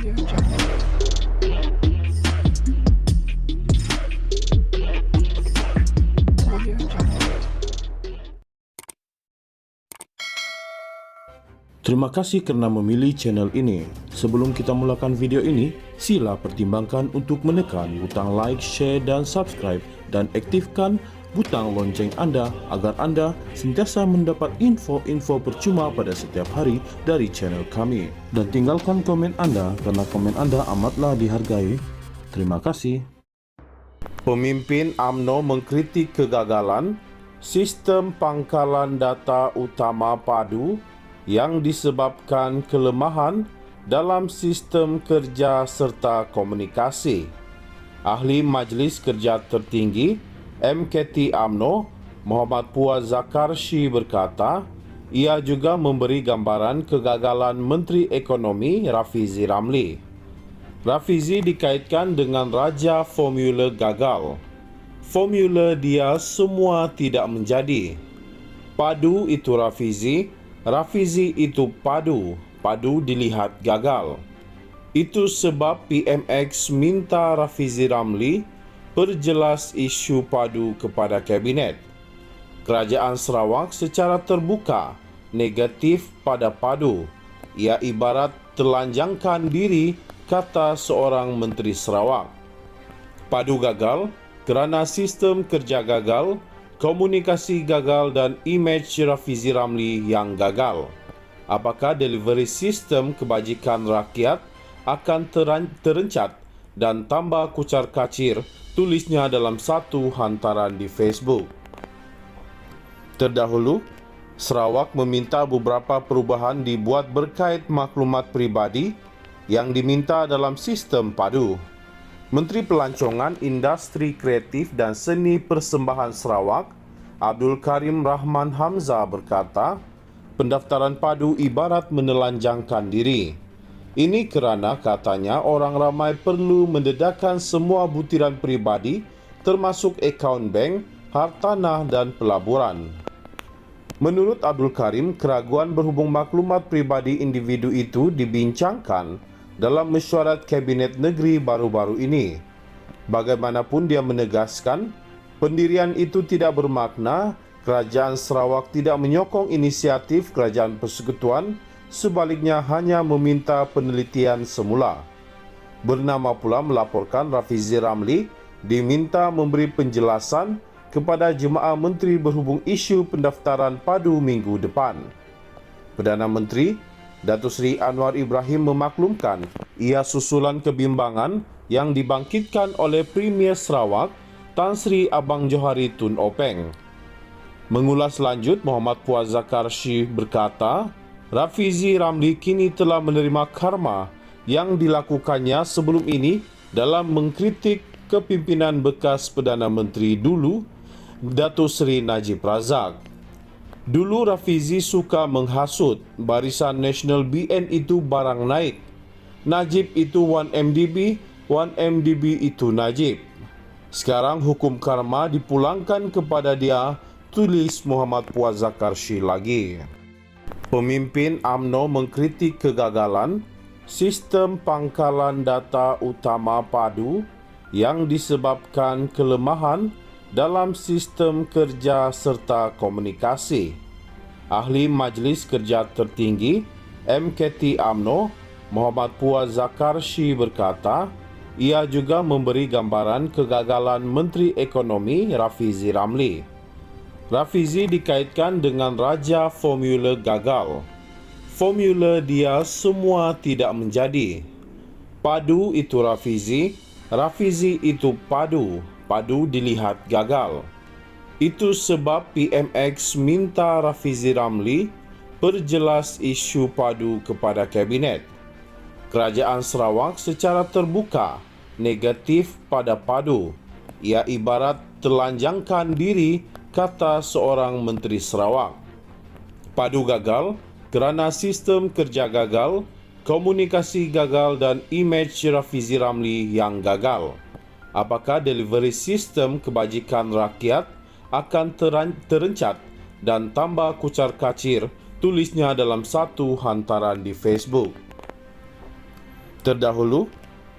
Audio Jungle. Audio Jungle. Terima kasih kerana memilih channel ini. Sebelum kita mulakan video ini, sila pertimbangkan untuk menekan butang like, share dan subscribe dan aktifkan butang lonceng anda agar anda sentiasa mendapat info-info percuma pada setiap hari dari channel kami. Dan tinggalkan komen anda kerana komen anda amatlah dihargai. Terima kasih. Pemimpin UMNO mengkritik kegagalan sistem pangkalan data utama padu yang disebabkan kelemahan dalam sistem kerja serta komunikasi. Ahli Majlis Kerja Tertinggi MKT UMNO, Muhammad Puaz Zakarshi berkata, ia juga memberi gambaran kegagalan Menteri Ekonomi Rafizi Ramli. Rafizi dikaitkan dengan Raja Formula gagal. Formula dia semua tidak menjadi. Padu itu Rafizi, Rafizi itu padu, padu dilihat gagal. Itu sebab PMX minta Rafizi Ramli perjelas isu padu kepada Kabinet. Kerajaan Sarawak secara terbuka negatif pada padu. Ia ibarat telanjangkan diri, kata seorang Menteri Sarawak. Padu gagal kerana sistem kerja gagal, komunikasi gagal dan imej Rafizi Ramli yang gagal. Apakah delivery sistem kebajikan rakyat akan terencat dan tambah kucar kacir, tulisnya dalam satu hantaran di Facebook. Terdahulu, Sarawak meminta beberapa perubahan dibuat berkait maklumat peribadi yang diminta dalam sistem padu. Menteri Pelancongan Industri Kreatif dan Seni Persembahan Sarawak, Abdul Karim Rahman Hamzah berkata, pendaftaran padu ibarat menelanjangkan diri. Ini kerana katanya orang ramai perlu mendedahkan semua butiran peribadi termasuk akaun bank, hartanah dan pelaburan. Menurut Abdul Karim, keraguan berhubung maklumat peribadi individu itu dibincangkan dalam mesyuarat Kabinet Negeri baru-baru ini. Bagaimanapun dia menegaskan, pendirian itu tidak bermakna Kerajaan Sarawak tidak menyokong inisiatif Kerajaan Persekutuan, sebaliknya hanya meminta penelitian semula. Bernama pula melaporkan Rafizi Ramli diminta memberi penjelasan kepada jemaah menteri berhubung isu pendaftaran padu minggu depan. Perdana Menteri Datuk Seri Anwar Ibrahim memaklumkan ia susulan kebimbangan yang dibangkitkan oleh Premier Sarawak Tan Sri Abang Johari Tun Openg. Mengulas lanjut, Muhammad Puaz Zakarshi berkata, Rafizi Ramli kini telah menerima karma yang dilakukannya sebelum ini dalam mengkritik kepimpinan bekas Perdana Menteri dulu, Datuk Seri Najib Razak. Dulu Rafizi suka menghasut, Barisan Nasional BN itu barang naik. Najib itu 1MDB, 1MDB itu Najib. Sekarang hukum karma dipulangkan kepada dia, tulis Muhammad Puaz Zakarshi lagi. Pemimpin UMNO mengkritik kegagalan sistem pangkalan data utama padu yang disebabkan kelemahan dalam sistem kerja serta komunikasi. Ahli Majlis Kerja Tertinggi MKT UMNO, Muhammad Puaz Zakarshi berkata, ia juga memberi gambaran kegagalan Menteri Ekonomi Rafizi Ramli. Rafizi dikaitkan dengan Raja Formula gagal. Formula dia semua tidak menjadi. Padu itu Rafizi, Rafizi itu padu, padu dilihat gagal. Itu sebab PMX minta Rafizi Ramli perjelas isu padu kepada Kabinet. Kerajaan Sarawak secara terbuka negatif pada padu. Ia ibarat telanjangkan diri, kata seorang Menteri Sarawak. Padu gagal kerana sistem kerja gagal, komunikasi gagal dan imej Rafizi Ramli yang gagal. Apakah delivery sistem kebajikan rakyat akan terencat dan tambah kucar kacir, tulisnya dalam satu hantaran di Facebook. Terdahulu,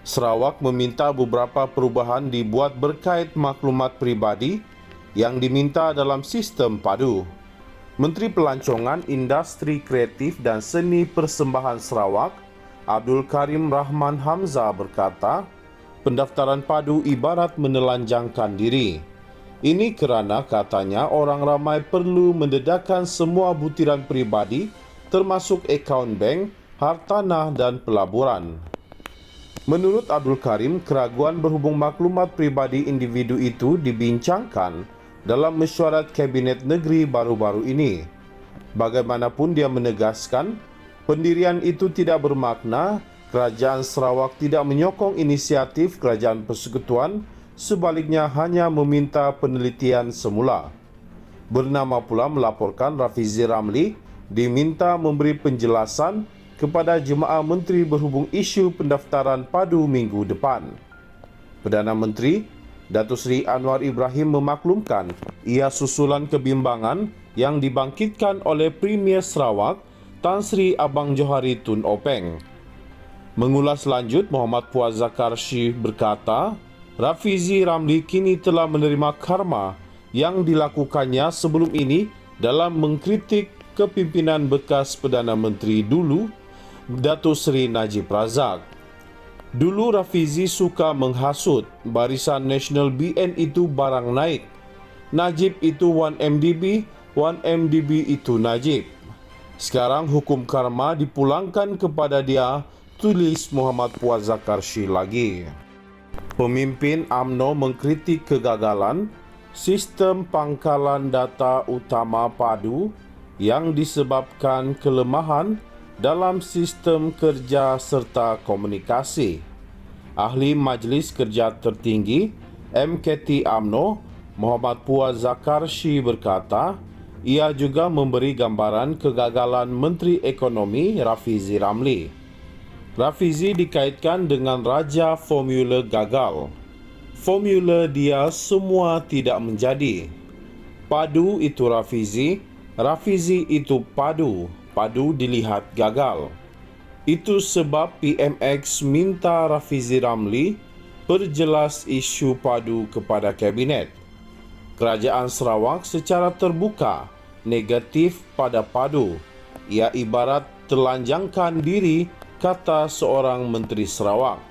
Sarawak meminta beberapa perubahan dibuat berkait maklumat pribadi yang diminta dalam sistem padu. Menteri Pelancongan, Industri Kreatif dan Seni Persembahan Sarawak, Abdul Karim Rahman Hamzah berkata, pendaftaran padu ibarat menelanjangkan diri. Ini kerana katanya orang ramai perlu mendedahkan semua butiran pribadi termasuk akaun bank, hartanah dan pelaburan. Menurut Abdul Karim, keraguan berhubung maklumat pribadi individu itu dibincangkan dalam mesyuarat Kabinet Negeri baru-baru ini. Bagaimanapun dia menegaskan, pendirian itu tidak bermakna Kerajaan Sarawak tidak menyokong inisiatif Kerajaan Persekutuan, sebaliknya hanya meminta penelitian semula. Bernama pula melaporkan Rafizi Ramli diminta memberi penjelasan kepada Jemaah Menteri berhubung isu pendaftaran padu minggu depan. Perdana Menteri Datuk Seri Anwar Ibrahim memaklumkan ia susulan kebimbangan yang dibangkitkan oleh Premier Sarawak Tan Sri Abang Johari Tun Openg. Mengulas lanjut, Muhammad Puaz Zakarshi berkata, Rafizi Ramli kini telah menerima karma yang dilakukannya sebelum ini dalam mengkritik kepimpinan bekas Perdana Menteri dulu, Datuk Seri Najib Razak. Dulu Rafizi suka menghasut Barisan Nasional BN itu barang naik. Najib itu 1MDB, 1MDB itu Najib. Sekarang hukum karma dipulangkan kepada dia, tulis Muhammad Puaz Zakarshi lagi. Pemimpin UMNO mengkritik kegagalan sistem pangkalan data utama padu yang disebabkan kelemahan dalam sistem kerja serta komunikasi. Ahli Majlis Kerja Tertinggi MKT UMNO Muhammad Puaz Zakarshi berkata, ia juga memberi gambaran kegagalan Menteri Ekonomi Rafizi Ramli. Rafizi dikaitkan dengan Raja Formula gagal. Formula dia semua tidak menjadi. Padu itu Rafizi, Rafizi itu padu. Padu dilihat gagal. Itu sebab PMX minta Rafizi Ramli perjelas isu padu kepada Kabinet. Kerajaan Sarawak secara terbuka negatif pada padu. Ia ibarat telanjangkan diri, kata seorang Menteri Sarawak.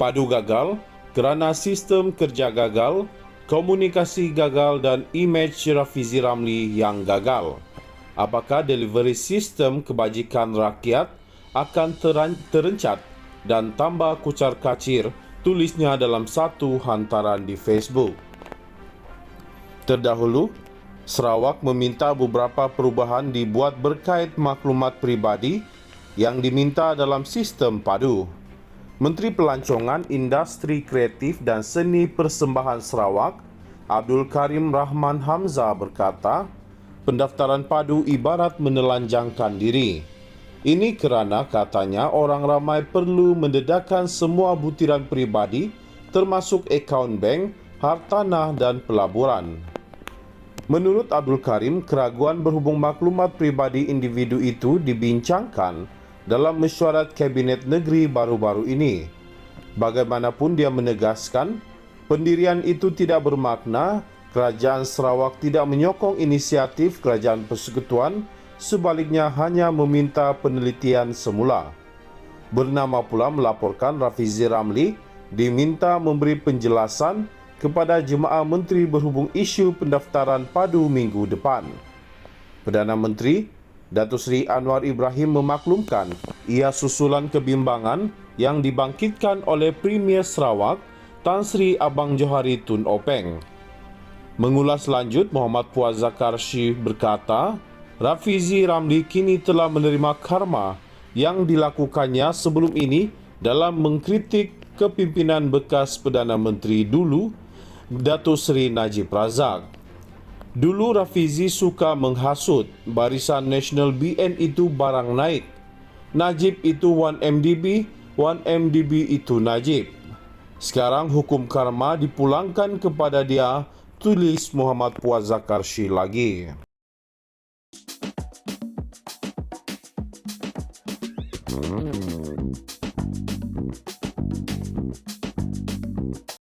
Padu gagal kerana sistem kerja gagal, komunikasi gagal dan imej Rafizi Ramli yang gagal. Apakah delivery sistem kebajikan rakyat akan terencat dan tambah kucar kacir, tulisnya dalam satu hantaran di Facebook. Terdahulu, Sarawak meminta beberapa perubahan dibuat berkait maklumat pribadi yang diminta dalam sistem padu. Menteri Pelancongan, Industri Kreatif dan Seni Persembahan Sarawak, Abdul Karim Rahman Hamzah berkata, pendaftaran padu ibarat menelanjangkan diri. Ini kerana katanya orang ramai perlu mendedahkan semua butiran pribadi termasuk akaun bank, hartanah dan pelaburan. Menurut Abdul Karim, keraguan berhubung maklumat pribadi individu itu dibincangkan dalam mesyuarat Kabinet Negeri baru-baru ini. Bagaimanapun dia menegaskan, pendirian itu tidak bermakna Kerajaan Sarawak tidak menyokong inisiatif Kerajaan Persekutuan, sebaliknya hanya meminta penelitian semula. Bernama pula melaporkan Rafizi Ramli diminta memberi penjelasan kepada Jemaah Menteri berhubung isu pendaftaran padu minggu depan. Perdana Menteri Datuk Seri Anwar Ibrahim memaklumkan ia susulan kebimbangan yang dibangkitkan oleh Premier Sarawak Tan Sri Abang Johari Tun Openg. Mengulas lanjut, Muhammad Puaz Zakarshi berkata, Rafizi Ramli kini telah menerima karma yang dilakukannya sebelum ini dalam mengkritik kepimpinan bekas Perdana Menteri dulu, Datuk Seri Najib Razak. Dulu Rafizi suka menghasut Barisan Nasional BN itu barang naik. Najib itu 1MDB, 1MDB itu Najib. Sekarang hukum karma dipulangkan kepada dia, tulis Muhammad Puaz Zakarshi lagi.